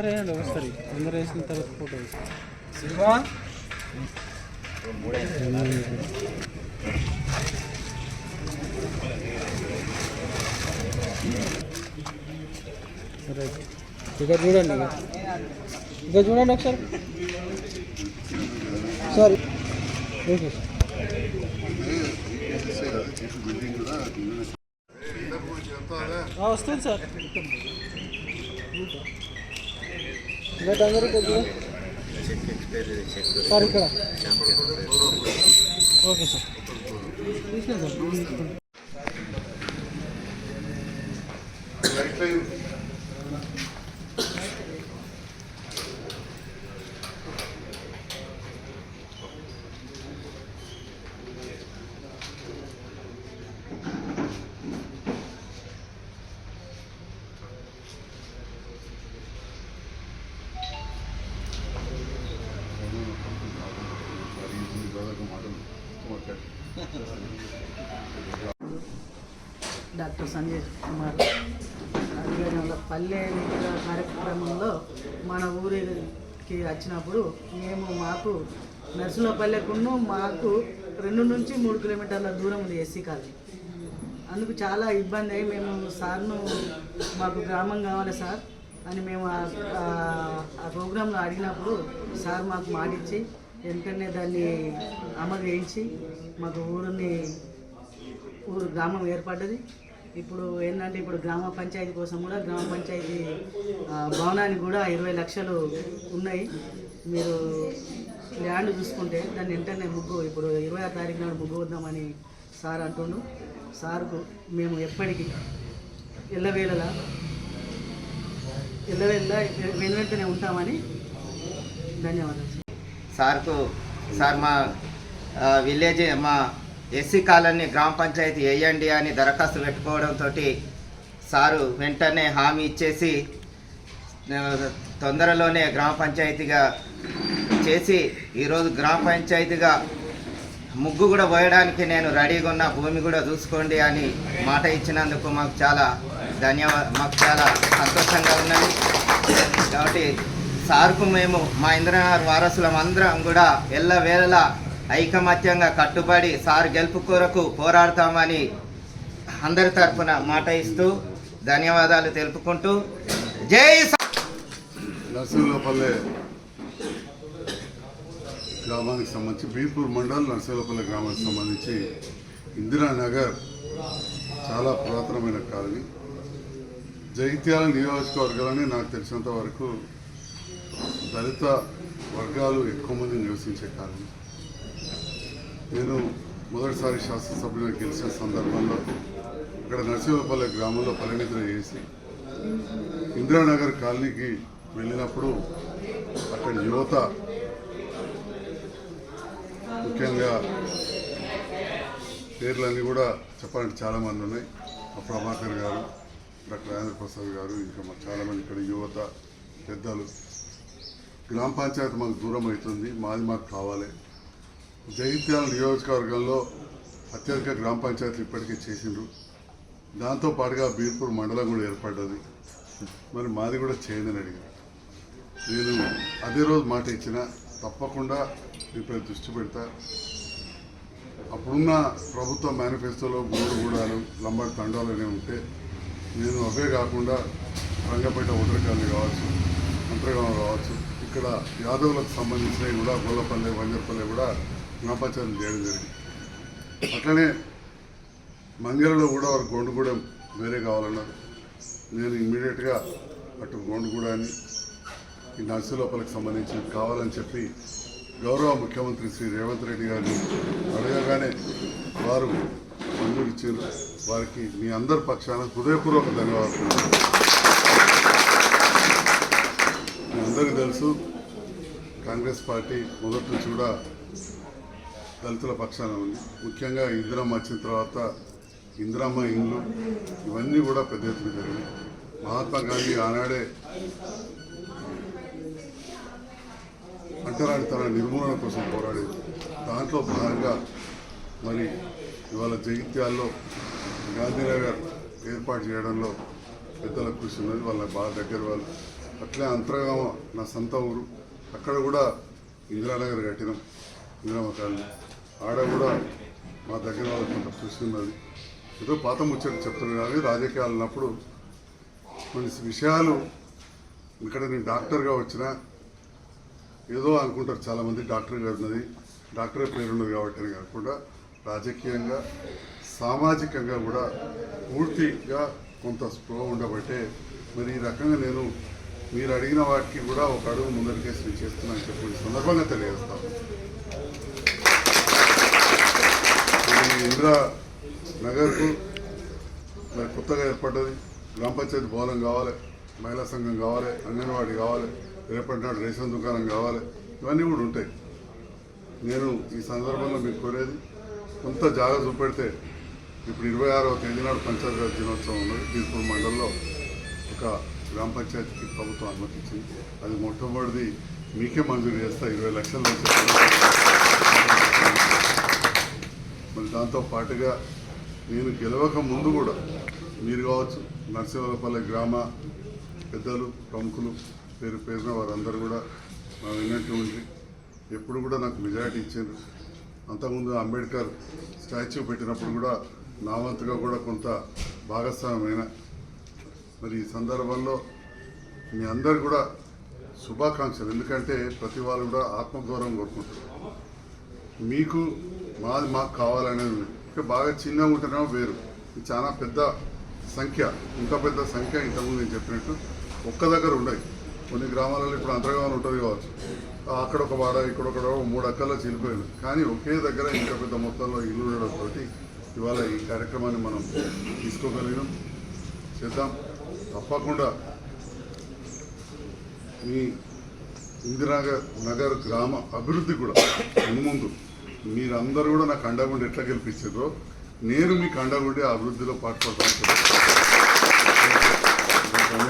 వస్తుంది అందరూ వేసిన తర్వాత ఫోటో శివా ఇక్కడ చూడండి ఇక్కడ చూడండి ఒకసారి సార్ ఓకే వస్తుంది సార్ ఇంకా అందరూ సార్ ఇక్కడ ఓకే సార్ తీసుకెళ్తాం డాక్టర్ సంజయ్ కుమార్ ఆధ్వర్యంలో పల్లె విద్య కార్యక్రమంలో మన ఊరికి వచ్చినప్పుడు మాకు నర్సులపల్లెకును మాకు 2 నుంచి 3 కిలోమీటర్ల దూరం ఉంది ఎస్సీ కాలనీ. అందుకు చాలా ఇబ్బంది అయ్యి మేము సార్ను మాకు గ్రామం కావాలి సార్ అని మేము ఆ ప్రోగ్రాంలో అడిగినప్పుడు సార్ మాకు మాటిచ్చి వెంటనే దాన్ని అమలు చేయించి మాకు ఊరు గ్రామం ఏర్పడ్డది. ఇప్పుడు ఏంటంటే ఇప్పుడు గ్రామ పంచాయతీ కోసం కూడా గ్రామ పంచాయతీ భవనానికి కూడా 20 లక్షలు ఉన్నాయి. మీరు ల్యాండ్ చూసుకుంటే దాన్ని వెంటనే ఇప్పుడు 20వ తారీఖు నాడు ముగ్గు వద్దామని సార్ అంటుండు. సార్కు మేము ఎప్పటికీ ఎల్లవేళలా వెనువెంటనే ఉంటామని ధన్యవాదాలు సార్ మా విలేజ్ మా ఎస్సీ కాలనీ గ్రామ పంచాయతీ వేయండి అని దరఖాస్తు పెట్టుకోవడంతో సారు వెంటనే హామీ ఇచ్చేసి తొందరలోనే గ్రామ పంచాయతీగా చేసి ఈరోజు గ్రామ పంచాయతీగా ముగ్గు కూడా పోయడానికి నేను రెడీగా ఉన్న, భూమి కూడా చూసుకోండి అని మాట ఇచ్చినందుకు మాకు చాలా సంతోషంగా ఉన్నది. కాబట్టి సార్కు మేము మా ఇంద్రనగర్ వారసులం అందరం కూడా ఎల్లవేళలా ఐకమత్యంగా కట్టుబడి సార్ గెలుపు కొరకు పోరాడతామని అందరి తరఫున మాట ఇస్తూ ధన్యవాదాలు తెలుపుకుంటూ జై నర్సింహపల్లె గ్రామానికి సంబంధించి బీర్పూర్ మండల్ నర్సింహపల్లె గ్రామానికి సంబంధించి ఇందిరానగర్ చాలా పురాతనమైన కాలనీ. జగిత్యాల నియోజకవర్గాలని నాకు తెలిసినంత వరకు దళిత వర్గాలు ఎక్కువ మంది నివసించే కాలనీ. నేను మొదటిసారి శాసనసభ్యులుగా గెలిచిన సందర్భంలో ఇక్కడ నర్సింహపల్లె గ్రామంలో పరిమితులు చేసి ఇందిరానగర్ కాలనీకి వెళ్ళినప్పుడు అక్కడ యువత ముఖ్యంగా పేర్లన్నీ కూడా చెప్పాలంటే చాలామంది ఉన్నాయి. ప్రభాకర్ గారు, డాక్టర్ రాజేంద్ర ప్రసాద్ గారు, ఇంకా మాకు చాలామంది ఇక్కడ యువత పెద్దలు. గ్రామ పంచాయతీ మాకు దూరం అవుతుంది, మాకు కావాలి. జగిత్యాల నియోజకవర్గంలో అత్యధిక గ్రామ పంచాయతీలు ఇప్పటికే చేసిండ్రు. దాంతోపాటుగా బీర్పూర్ మండలం కూడా ఏర్పడ్డది. మరి మాది కూడా చేయండి అడిగారు. నేను అదే రోజు మాట ఇచ్చిన, తప్పకుండా దీనిపై దృష్టి పెడతా. అప్పుడున్న ప్రభుత్వ మేనిఫెస్టోలో గూడూడాలు, లంబాడి తండాలు అనేవి ఉంటే నేను అవే కాకుండా రంగపేట ఒడ్ర కాలనీ కావచ్చు, మంత్రగాం కావచ్చు, ఇక్కడ యాదవులకు సంబంధించినవి కూడా గొల్లపల్లె, వంజరపల్లె కూడా గ్రామ పంచాయతీ చేయడం జరిగింది. అట్లనే మంగళలో కూడా వారు గొండుగూడెం వేరే కావాలన్నారు. నేను ఇమ్మీడియట్గా అటు గొండుగూడాన్ని ఈ నర్సులోపలికి సంబంధించి కావాలని చెప్పి గౌరవ ముఖ్యమంత్రి శ్రీ రేవంత్ రెడ్డి గారిని అడగగానే వారు మంజూరు ఇచ్చారు. వారికి మీ అందరి పక్షాన హృదయపూర్వక ధన్యవాదాలు. మీ అందరికీ తెలుసు, కాంగ్రెస్ పార్టీ మొదటి నుంచి కూడా దళితుల పక్షాన ఉంది. ముఖ్యంగా ఇందిరమ్మ వచ్చిన తర్వాత ఇందిరమ్మ ఇండ్లు ఇవన్నీ కూడా పెద్ద ఎత్తున జరిగినాయి. మహాత్మా గాంధీ ఆనాడే అంటరానితన నిర్మూలన కోసం పోరాడేది. దాంట్లో భాగంగా మరి ఇవాళ జగిత్యాల్లో గాంధీనగర్ ఏర్పాటు చేయడంలో పెద్దల కృషి ఉన్నది. వాళ్ళ బాగా దగ్గర వాళ్ళు అట్లే అంతర్గామ నా సొంత ఊరు, అక్కడ కూడా ఇందిరానగర్ కట్టినాం, ఇందిరామ కాలనీ. ఆడ కూడా మా దగ్గర వాళ్ళకి కొంత కృషి ఉన్నది. ఏదో పాత ముచ్చట చెప్తున్నాను కానీ రాజకీయాలు ఉన్నప్పుడు కొన్ని విషయాలు, ఇక్కడ నేను డాక్టర్గా వచ్చినా ఏదో అనుకుంటారు చాలామంది, డాక్టర్ గారు ఉన్నది, డాక్టర్ పేరున్నది కాబట్టి అని కాకుండా రాజకీయంగా సామాజికంగా కూడా పూర్తిగా కొంత స్పృహ ఉండబట్టే మరి ఈ రకంగా నేను మీరు అడిగిన వాటికి కూడా ఒక అడుగు ముందరికేసి నేను చేస్తున్నాను చెప్పి సందర్భంగా తెలియజేస్తాను. ఇందిరా నగర్కు మరి కొత్తగా ఏర్పడ్డది, గ్రామ పంచాయతీ భవనం కావాలి, మహిళా సంఘం కావాలి, అంగన్వాడీ కావాలి, రేపటి నాడు రేషన్ దుకాణం కావాలి, ఇవన్నీ కూడా ఉంటాయి. నేను ఈ సందర్భంలో మీకు కోరేది కొంత జాగ్రత్త చూపెడితే ఇప్పుడు 26వ తేదీ నాడు పంచాయతీరాజ్ దినోత్సవం ఉన్నది. బీర్పూర్ మండలంలో ఒక గ్రామ పంచాయతీకి ప్రభుత్వం అనుమతించింది. అది మొట్టమొదటిది మీకే మంజూరు చేస్తా, 20 లక్షల నుంచి. మరి దాంతో పాటుగా నేను గెలవక ముందు కూడా మీరు కావచ్చు, నరసింహపల్లి గ్రామ పెద్దలు ప్రముఖులు పేరు పేరున వారందరూ కూడా నా వెన్నట్టు ఉండి ఎప్పుడు కూడా నాకు మెజారిటీ ఇచ్చారు. అంతకుముందు అంబేద్కర్ స్టాచ్యూ పెట్టినప్పుడు కూడా నా వంతుగా కూడా కొంత భాగస్వామ్యమైన. మరి ఈ సందర్భంలో మీ అందరు కూడా శుభాకాంక్షలు. ఎందుకంటే ప్రతి వాళ్ళు కూడా ఆత్మగౌరవం కోరుకుంటారు. మీకు మాది మాకు కావాలనేది ఇంకా బాగా చిన్నగా ఉంటేనేమో వేరు, ఇది చాలా పెద్ద సంఖ్య, ఇంత పెద్ద సంఖ్య ఇంతకుముందు నేను చెప్పినట్టు ఒక్క దగ్గర ఉండవు. కొన్ని గ్రామాలలో ఇప్పుడు అంతర్గామం ఉంటుంది కావచ్చు, అక్కడ ఒక వాడ ఇక్కడ ఒక 3 అక్కల్లో చీలిపోయింది, కానీ ఒకే దగ్గర ఇంత పెద్ద మొత్తంలో ఇల్లు ఉండడంతో ఇవాళ ఈ కార్యక్రమాన్ని మనం తీసుకోగలిగినాం. చేద్దాం తప్పకుండా. మీ ఇందిరానగర్ గ్రామ అభివృద్ధి కూడా ముందు మీరందరూ కూడా నాకు అండగుండి ఎట్లా గెలిపించారో నేను మీకు అండగుండి ఆ అభివృద్ధిలో పాటుపడతాను.